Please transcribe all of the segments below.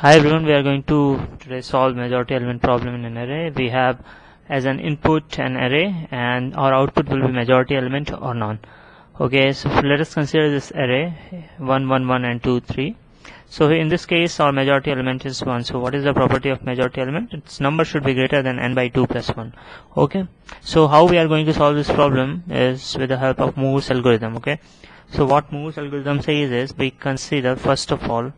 Hi everyone, we are going to today solve majority element problem in an array. We have as an input an array and our output will be majority element or none. Okay, so let us consider this array 1, 1, 1 and 2, 3. So in this case our majority element is 1. So what is the property of majority element? Its number should be greater than n by 2 plus 1. Okay, so how we are going to solve this problem is with the help of Moore's algorithm. Okay, so what Moore's algorithm says is we consider first of all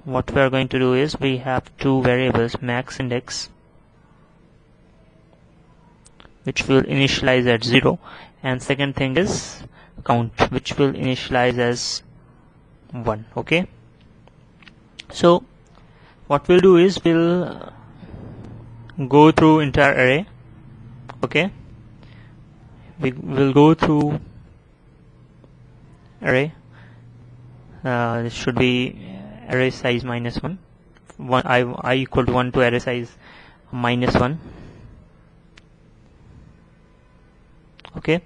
what we are going to do is we have two variables, max index, which will initialize at 0, and second thing is count, which will initialize as 1. Okay, so what we'll do is we'll go through entire array. Okay, we will go through array. This should be array size minus 1, I equal to 1 to array size minus 1. Okay,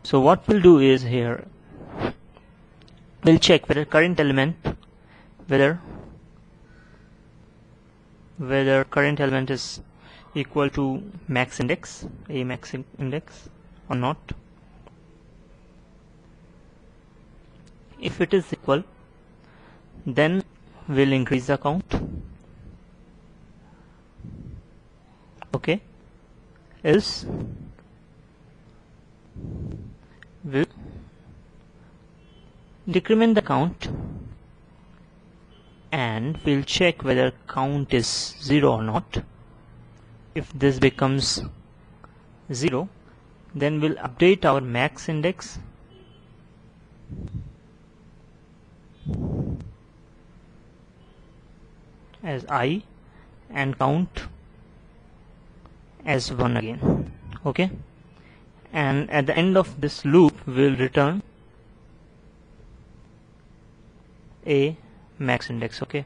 so what we'll do is here we'll check whether current element whether current element is equal to max index, a max index or not. If it is equal, then we'll increase the count. Okay, else we'll decrement the count and we'll check whether count is 0 or not. If this becomes 0, then we'll update our max index as I and count as 1 again. Okay, and at the end of this loop we'll return a max index. Okay,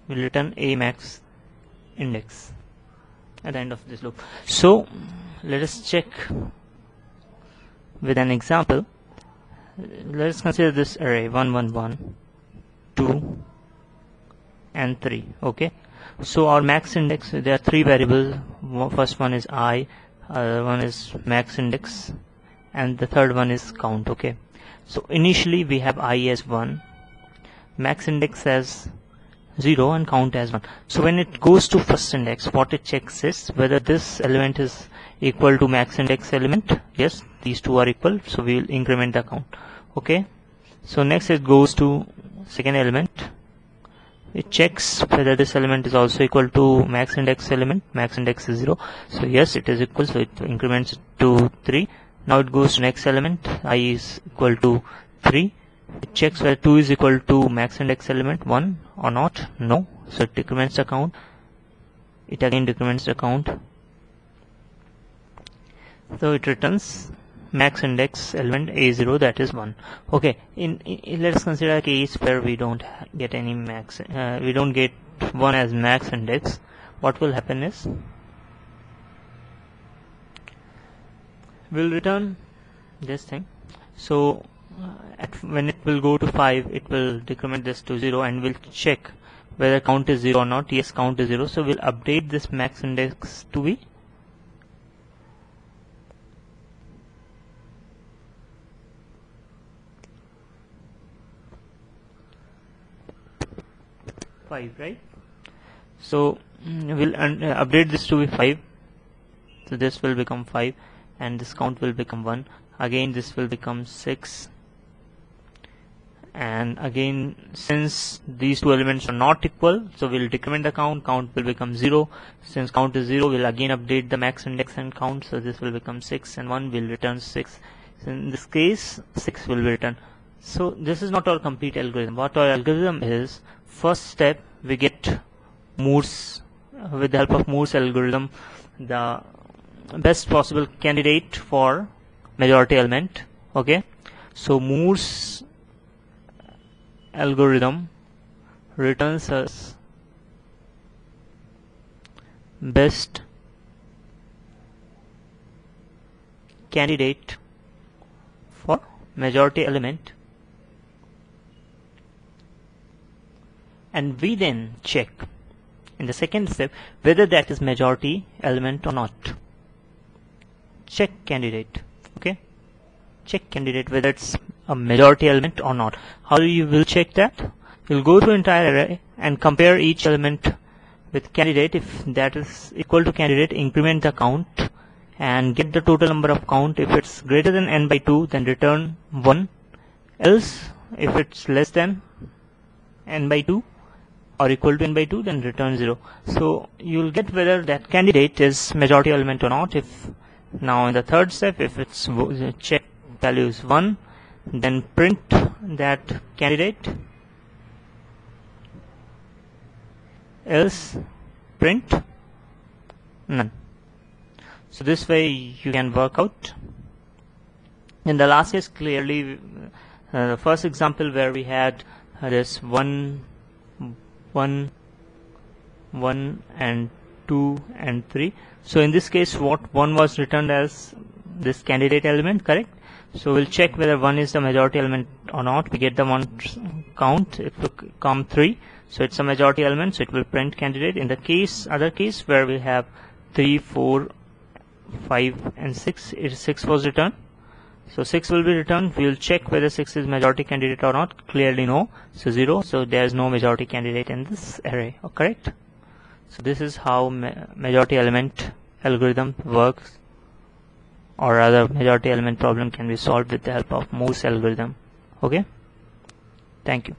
we'll return a max index at the end of this loop. So let us check with an example. Let us consider this array 1, 1, 1, 2 and 3. Okay, so our max index, there are three variables. First one is I, other one is max index, and the third one is count. Okay, so initially we have I as 1, max index as 0 and count as 1. So when it goes to first index, what it checks is whether this element is equal to max index element. Yes, these two are equal, so we will increment the count. Okay, so next it goes to second element. It checks whether this element is also equal to max index element. Max index is 0, so yes, it is equal, so it increments to 3. Now it goes to next element, I is equal to 3. It checks whether 2 is equal to max index element 1 or not. No, so it decrements the count. It again decrements the count, so it returns max index element a0, that is 1. Okay, let us consider a case where we don't get any max, we don't get 1 as max index. What will happen is we'll return this thing. So when it will go to 5, it will decrement this to 0 and we'll check whether count is 0 or not. Yes, count is 0, so we'll update this max index to be 5, right? So we'll update this to be 5, so this will become 5 and this count will become 1. Again this will become 6, and again since these two elements are not equal, so we'll decrement the count. Count will become 0. Since count is 0, we'll again update the max index and count, so this will become 6 and 1 will return 6. So in this case 6 will be returned. So this is not our complete algorithm. What our algorithm is, first step we get Moore's, with the help of Moore's algorithm, the best possible candidate for majority element. Okay, so Moore's algorithm returns us best candidate for majority element and we then check in the second step whether that is majority element or not. Check candidate. Okay, check candidate whether it's a majority element or not. How you will check that? You'll go to entire array and compare each element with candidate. If that is equal to candidate, increment the count and get the total number of count. If it's greater than n by 2, then return 1. Else, if it's less than n by 2 or equal to n by 2, then return 0. So you'll get whether that candidate is majority element or not. If now in the third step, if it's check value is 1, then print that candidate, else print none. So this way you can work out. In the last case, clearly the first example where we had this 1, 1, 1 and 2 and 3. So in this case, what 1 was returned as this candidate element, correct? So we'll check whether 1 is the majority element or not. We get the 1 count, it will come 3. So it's a majority element, so it will print candidate. In the other case where we have 3, 4, 5 and 6, 6 was returned. So 6 will be returned. We will check whether 6 is majority candidate or not. Clearly no, so 0. So there is no majority candidate in this array, correct? So this is how majority element algorithm works, or rather majority element problem can be solved with the help of Moore's algorithm. Okay, thank you.